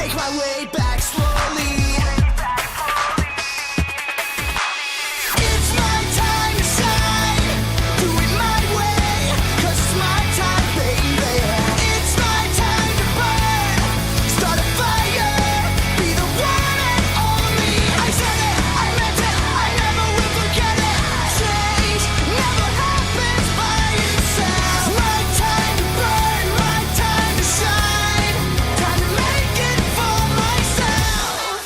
make my way back slowly. It's my time to shine, do it my way, 'cause it's my time, baby. It's my time to burn, start a fire, be the one and only. I said it, I meant it, I never will forget it. Change never happens by itself. My time to burn, my time to shine, time to make it for myself.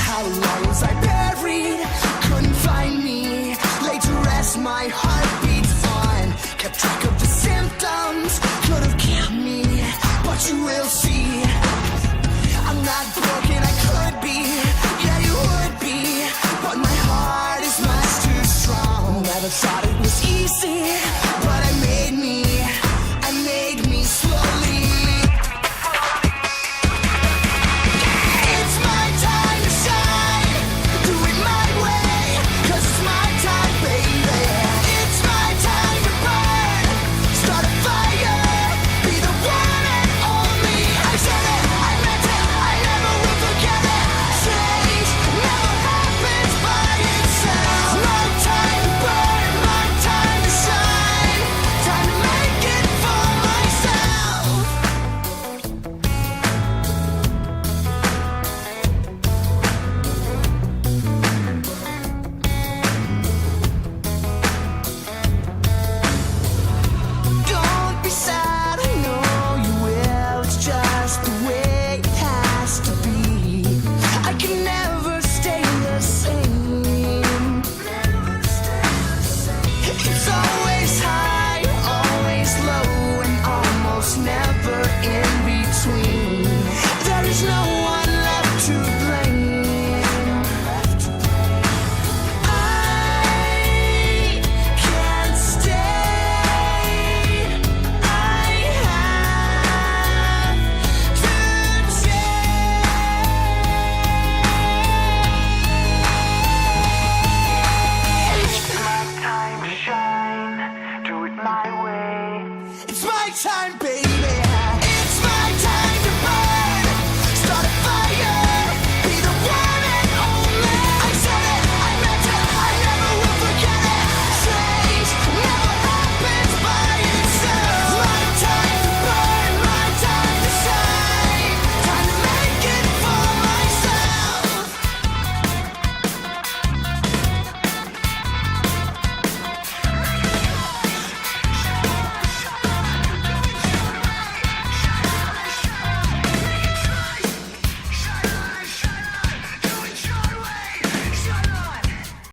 How long was I buried? Couldn't find me. Laid to rest, my heart beats on. Kept track of the symptoms, could have killed me, but you will see. I'm not broken, I could be. Yeah, you would be, but my heart is much too strong. Never thought it was easy, but I made me slowly. It's my time to shine, do it my way, 'cause it's my time, baby. It's my time to burn, start a fire, be the one and only. I said it, I meant it, I never will forget it. Change never happens by itself. My time to burn, my time to shine, time to make it for myself. Don't be sad, I know you will. It's just the way it has to be. I can never stay the same. It's always high, always low, and almost never in between. There is no one left to blame. I can't stay. I have to change. It's my time to shine, do it my way. It's my time, baby.